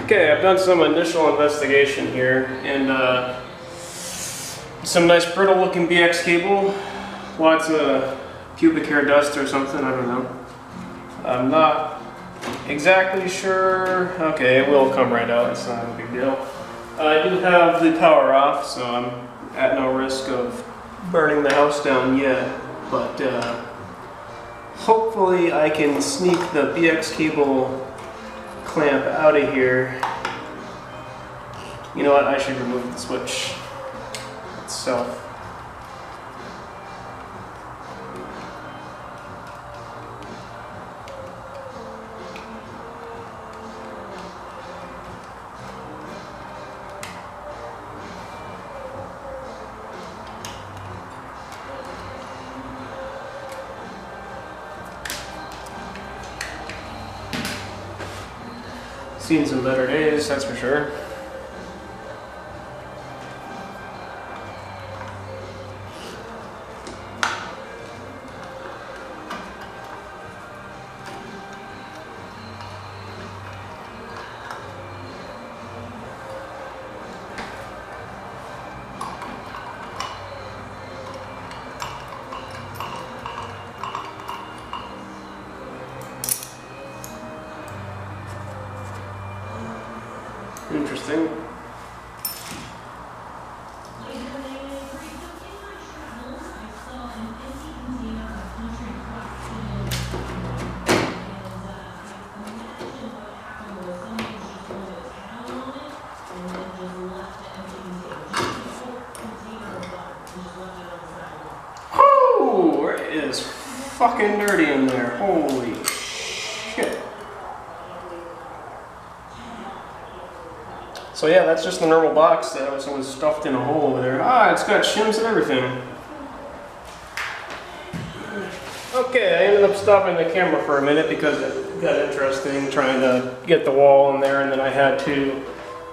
Okay, I've done some initial investigation here, and some nice brittle looking BX cable, lots of pubic hair dust or something, I don't know. I'm not exactly sure. Okay, it will come right out, it's not a big deal. I do have the power off, so I'm at no risk of burning the house down yet, but hopefully I can sneak the BX cable clamp out of here. You know what, I should remove the switch itself. Seen some better days, that's for sure. Interesting. Oh, it is fucking dirty in there. Holy shit. So yeah, that's just the normal box that was stuffed in a hole over there. Ah, it's got shims and everything. Okay, I ended up stopping the camera for a minute because it got interesting trying to get the wall in there, and then I had to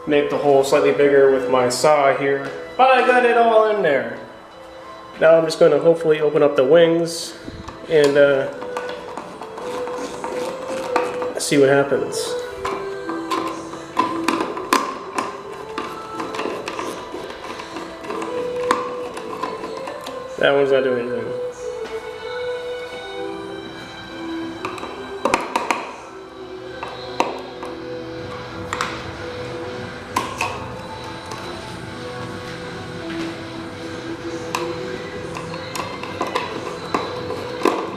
make the hole slightly bigger with my saw here. But I got it all in there. Now I'm just going to hopefully open up the wings and see what happens. That one's not doing anything.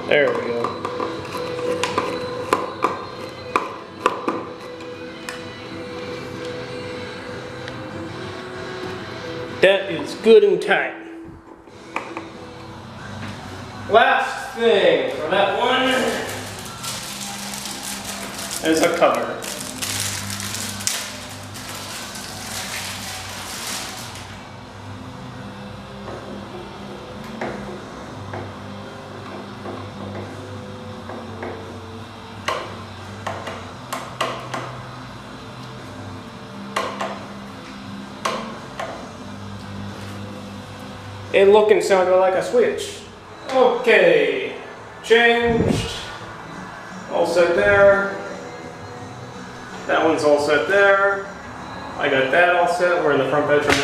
There we go. That is good and tight. Last thing for that one is a cover. It looked and sounded like a switch. Okay, changed, all set there, that one's all set there, I got that all set, we're in the front bedroom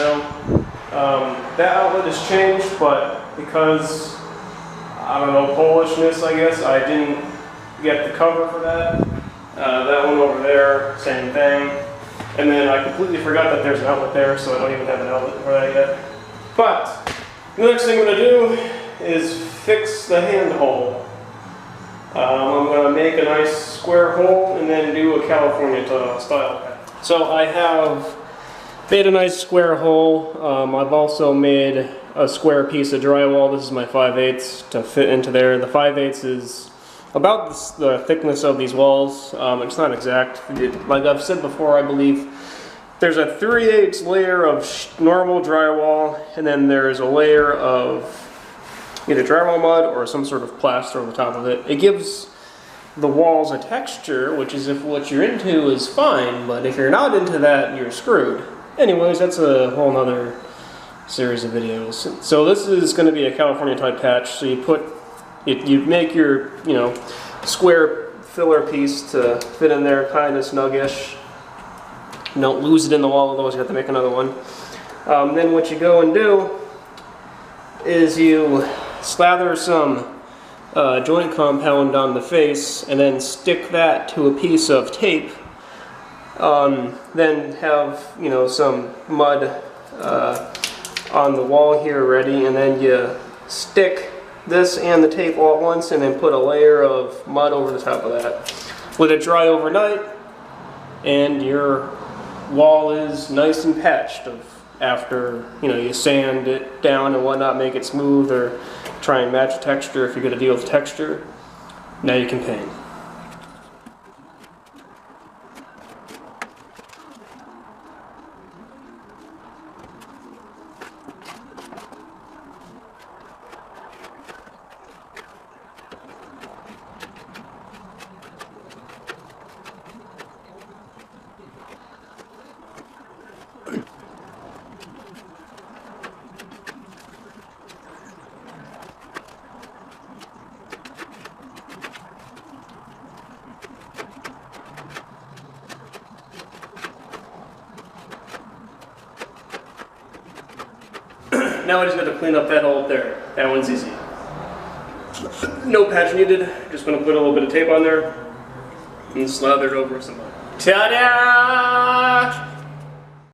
now. That outlet is changed, but because, I don't know, Polishness I guess, I didn't get the cover for that. That one over there, same thing. And then I completely forgot that there's an outlet there, so I don't even have an outlet for that yet. But, the next thing I'm going to do is fix the hand hole. I'm going to make a nice square hole and then do a California style cut. So I have made a nice square hole. I've also made a square piece of drywall. This is my 5/8 to fit into there. The 5/8 is about the thickness of these walls. It's not exact. Like I've said before, I believe there's a 3/8 layer of normal drywall, and then there's a layer of either drywall mud or some sort of plaster over the top of it. It gives the walls a texture, which is if what you're into is fine, but if you're not into that, you're screwed. Anyways, that's a whole nother series of videos. So this is going to be a California type patch. So you make your square filler piece to fit in there kind of snuggish. Don't lose it in the wall, otherwise you have to make another one. Then what you go and do is you slather some joint compound on the face and then stick that to a piece of tape. Then have, you know, some mud on the wall here ready, and then you stick this and the tape all at once and then put a layer of mud over the top of that. Let it dry overnight and your wall is nice and patched after, you know, you sand it down and whatnot, make it smooth, or try and match the texture if you're going to deal with texture. Now you can paint. Now I just got to clean up that hole up there. That one's easy. No patch needed. Just going to put a little bit of tape on there and slather it over some mud. Ta-da!